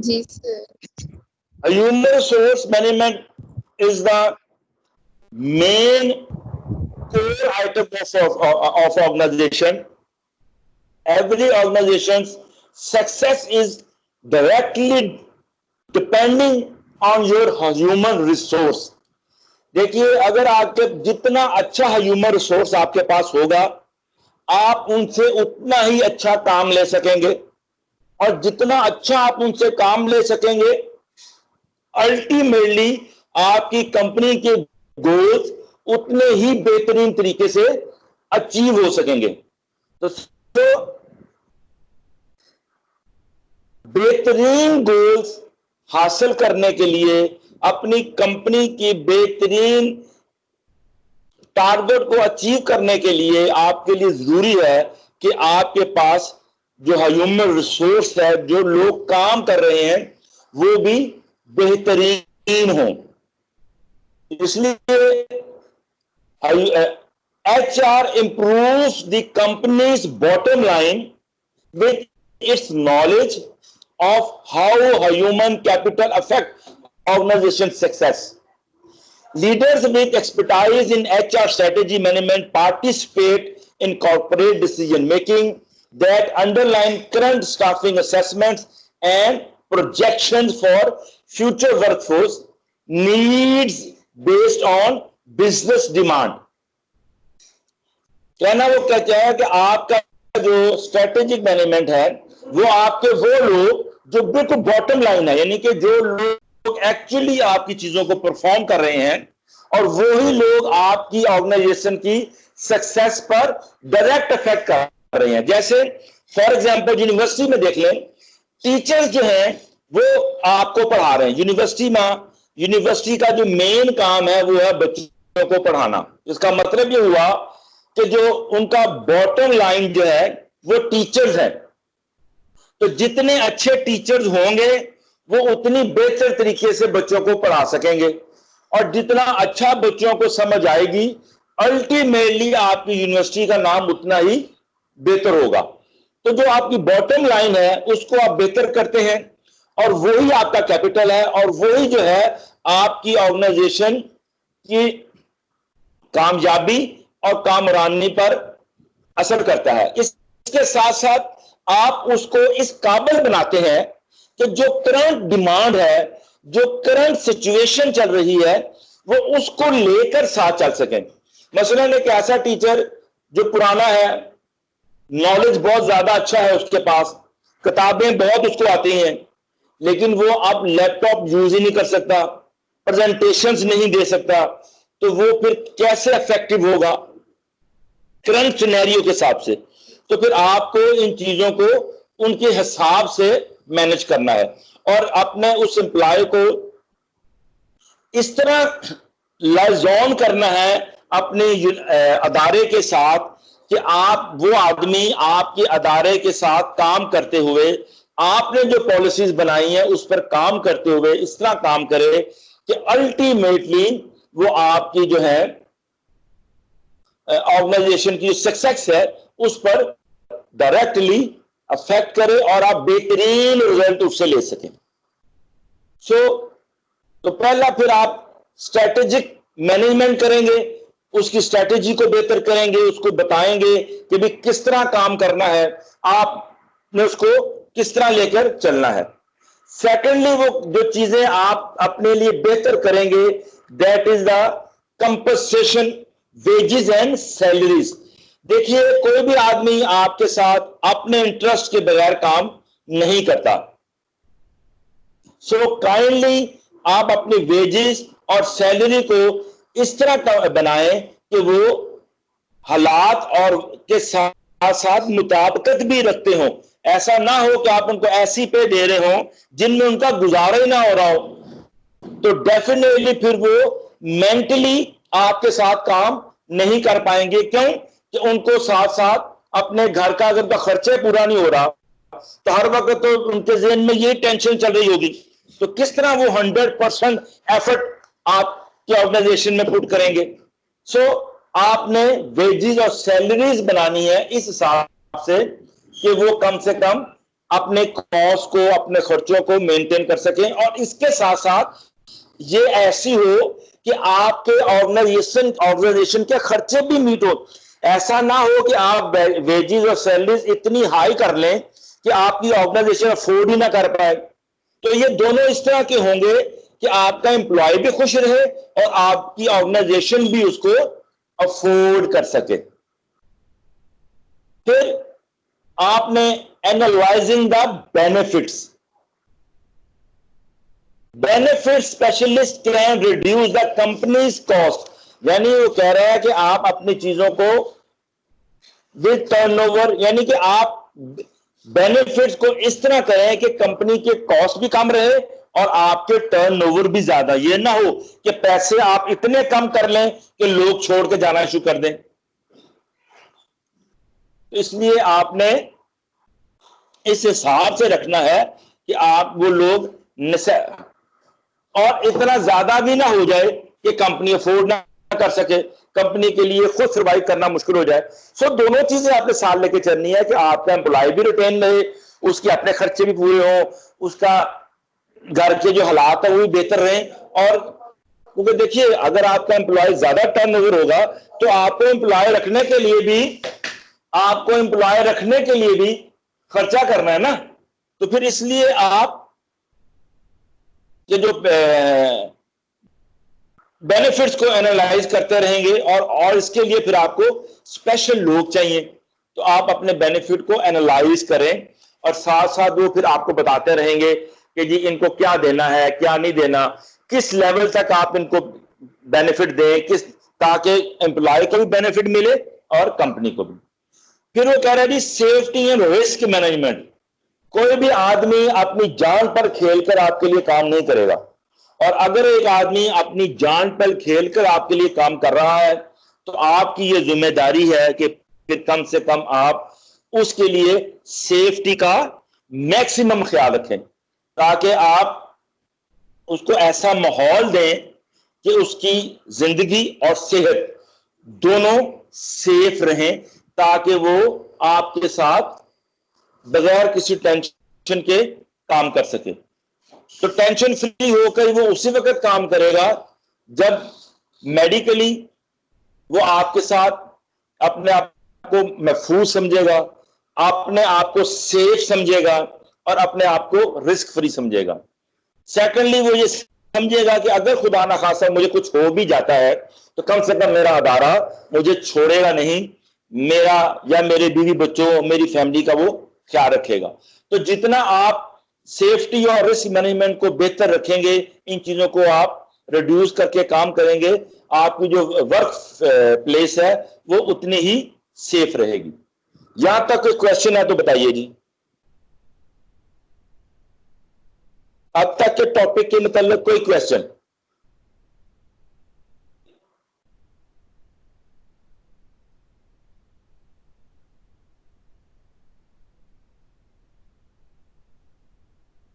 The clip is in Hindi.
Ji sir. Human resource management is the main core item of organization. Every organization's success is directly depending on your human resource. देखिए, अगर आपके जितना अच्छा ह्यूमन रिसोर्स आपके पास होगा, आप उनसे उतना ही अच्छा काम ले सकेंगे, और जितना अच्छा आप उनसे काम ले सकेंगे, अल्टीमेटली आपकी कंपनी के गोल्स उतने ही बेहतरीन तरीके से अचीव हो सकेंगे। तो बेहतरीन गोल्स हासिल करने के लिए, अपनी कंपनी की बेहतरीन टारगेट को अचीव करने के लिए आपके लिए जरूरी है कि आपके पास जो ह्यूमन रिसोर्स है, जो लोग काम कर रहे हैं, वो भी बेहतरीन हो। इसलिए HR improves the company's bottom line with its knowledge of how human capital affect organization success. Leaders with expertise in HR strategy management participate in corporate decision making that underline current staffing assessments and projections for future workforce needs based on business demand. कहना वो कहते हैं कि आपका जो स्ट्रेटेजिक मैनेजमेंट है, वो आपके वो लोग जो बिल्कुल बॉटम लाइन है, यानी कि जो लोग एक्चुअली आपकी चीजों को परफॉर्म कर रहे हैं, और वही लोग आपकी ऑर्गेनाइजेशन की सक्सेस पर डायरेक्ट इफेक्ट कर रहे हैं। जैसे फॉर एग्जांपल यूनिवर्सिटी में देख लें, टीचर्स जो हैं वो आपको पढ़ा रहे हैं। यूनिवर्सिटी का जो मेन काम है वो है बच्चों को पढ़ाना। इसका मतलब ये हुआ कि जो उनका बॉटम लाइन जो है वो टीचर्स हैं। तो जितने अच्छे टीचर्स होंगे वो उतनी बेहतर तरीके से बच्चों को पढ़ा सकेंगे, और जितना अच्छा बच्चों को समझ आएगी, अल्टीमेटली आपकी यूनिवर्सिटी का नाम उतना ही बेहतर होगा। तो जो आपकी बॉटम लाइन है उसको आप बेहतर करते हैं, और वही आपका कैपिटल है, और वही जो है आपकी ऑर्गेनाइजेशन की कामयाबी और कामरानी पर असर करता है। इसके साथ साथ आप उसको इस काबिल बनाते हैं कि जो करंट डिमांड है, जो करंट सिचुएशन चल रही है, वो उसको लेकर साथ चल सकें। मसलन एक ऐसा टीचर जो पुराना है, नॉलेज बहुत ज्यादा अच्छा है उसके पास, किताबें बहुत उसको आती हैं, लेकिन वो अब लैपटॉप यूज ही नहीं कर सकता, प्रेजेंटेशंस नहीं दे सकता, तो वो फिर कैसे इफेक्टिव होगा करंट सिनेरियो के हिसाब से? तो फिर आपको इन चीजों को उनके हिसाब से मैनेज करना है, और अपने उस एम्प्लॉय को इस तरह लाइजॉन करना है अपने अदारे के साथ कि आप वो आदमी आपके अदारे के साथ काम करते हुए, आपने जो पॉलिसीज बनाई हैं उस पर काम करते हुए इस तरह काम करे कि अल्टीमेटली वो आपकी जो है ऑर्गेनाइजेशन की सक्सेस है उस पर डायरेक्टली अफेक्ट करे, और आप बेहतरीन रिजल्ट उससे ले सकें। तो पहला फिर आप स्ट्रेटेजिक मैनेजमेंट करेंगे, उसकी स्ट्रेटेजी को बेहतर करेंगे, उसको बताएंगे कि भी किस तरह काम करना है, आपने उसको किस तरह लेकर चलना है। सेकेंडली, वो जो चीजें आप अपने लिए बेहतर करेंगे, that is the compensation, wages and salaries. देखिए, कोई भी आदमी आपके साथ अपने इंटरेस्ट के बगैर काम नहीं करता। सो काइंडली आप अपनी वेजेस और सैलरी को इस तरह बनाएं कि वो हालात और के साथ साथ मुताबिकत भी रखते हो। ऐसा ना हो कि आप उनको ऐसी पे दे रहे हो जिनमें उनका गुजारा ही ना हो रहा हो, तो डेफिनेटली फिर वो मेंटली आपके साथ काम नहीं कर पाएंगे। क्यों? कि उनको साथ साथ अपने घर का अगर उनका खर्चा पूरा नहीं हो रहा, तो हर वक्त तो उनके ज़हन में ये टेंशन चल रही होगी, तो किस तरह वो 100% एफर्ट आपके ऑर्गेनाइजेशन में पुट करेंगे। सो आपने वेजेस और सैलरीज बनानी है इस हिसाब से कि वो कम से कम अपने कॉस्ट को, अपने खर्चों को मेंटेन कर सकें, और इसके साथ साथ ये ऐसी हो कि आपके ऑर्गेनाइजेशन के खर्चे भी मीट हो। ऐसा ना हो कि आप वेजेस और सैलरीज इतनी हाई कर लें कि आपकी ऑर्गेनाइजेशन अफोर्ड ही ना कर पाए। तो ये दोनों इस तरह के होंगे कि आपका एम्प्लॉय भी खुश रहे और आपकी ऑर्गेनाइजेशन भी उसको अफोर्ड कर सके। फिर आपने analysing the benefits, benefit specialist can reduce the companies cost, यानी वो कह रहा है कि आप अपनी चीजों को विद टर्नओवर, यानी कि आप बेनिफिट्स को इस तरह करें कि कंपनी के कॉस्ट भी कम रहे और आपके टर्नओवर भी ज्यादा। ये ना हो कि पैसे आप इतने कम कर लें कि लोग छोड़ के जाना शुरू कर दें। इसलिए आपने इस हिसाब से रखना है कि आप वो लोग और इतना ज्यादा भी ना हो जाए कि कंपनी अफोर्ड ना कर सके, कंपनी के लिए खुद सर्वाइव करना मुश्किल हो जाए। सो दोनों चीजें आपने साथ लेके चलनी है कि आपका एम्प्लॉय भी रिटेन रहे, उसके अपने खर्चे भी पूरे हो, उसका घर के जो हालात है वो भी बेहतर रहे। और क्योंकि देखिए अगर आपका एम्प्लॉय ज्यादा टर्नओवर होगा तो आपको एम्प्लॉय रखने के लिए भी खर्चा करना है ना। तो फिर इसलिए आप ये जो बेनिफिट्स को एनालाइज करते रहेंगे और इसके लिए फिर आपको स्पेशल लोग चाहिए। तो आप अपने बेनिफिट को एनालाइज करें और साथ साथ वो फिर आपको बताते रहेंगे कि जी इनको क्या देना है, क्या नहीं देना, किस लेवल तक आप इनको बेनिफिट दें, ताकि एम्प्लॉय को भी बेनिफिट मिले और कंपनी को भी। फिर वो कह रहा है जी सेफ्टी एंड रिस्क मैनेजमेंट। कोई भी आदमी अपनी जान पर खेलकर आपके लिए काम नहीं करेगा, और अगर एक आदमी अपनी जान पर खेलकर आपके लिए काम कर रहा है तो आपकी ये जिम्मेदारी है कि फिर कम से कम आप उसके लिए सेफ्टी का मैक्सिमम ख्याल रखें, ताकि आप उसको ऐसा माहौल दें कि उसकी जिंदगी और सेहत दोनों सेफ रहें, ताकि वो आपके साथ बगैर किसी टेंशन के काम कर सके। तो टेंशन फ्री होकर वो उसी वक्त काम करेगा जब मेडिकली वो आपके साथ अपने आप को महफूज समझेगा, अपने आप को सेफ समझेगा और अपने आप को रिस्क फ्री समझेगा। सेकेंडली वो ये समझेगा कि अगर खुदा ना खासा मुझे कुछ हो भी जाता है तो कम से कम मेरा अदारा मुझे छोड़ेगा नहीं, मेरा या मेरे बीवी बच्चों, मेरी फैमिली का वो ख्याल रखेगा। तो जितना आप सेफ्टी और रिस्क मैनेजमेंट को बेहतर रखेंगे, इन चीजों को आप रिड्यूस करके काम करेंगे, आपकी जो वर्क प्लेस है वो उतनी ही सेफ रहेगी। यहां तक कोई क्वेश्चन है तो बताइए जी। अब तक के टॉपिक के मतलब कोई क्वेश्चन?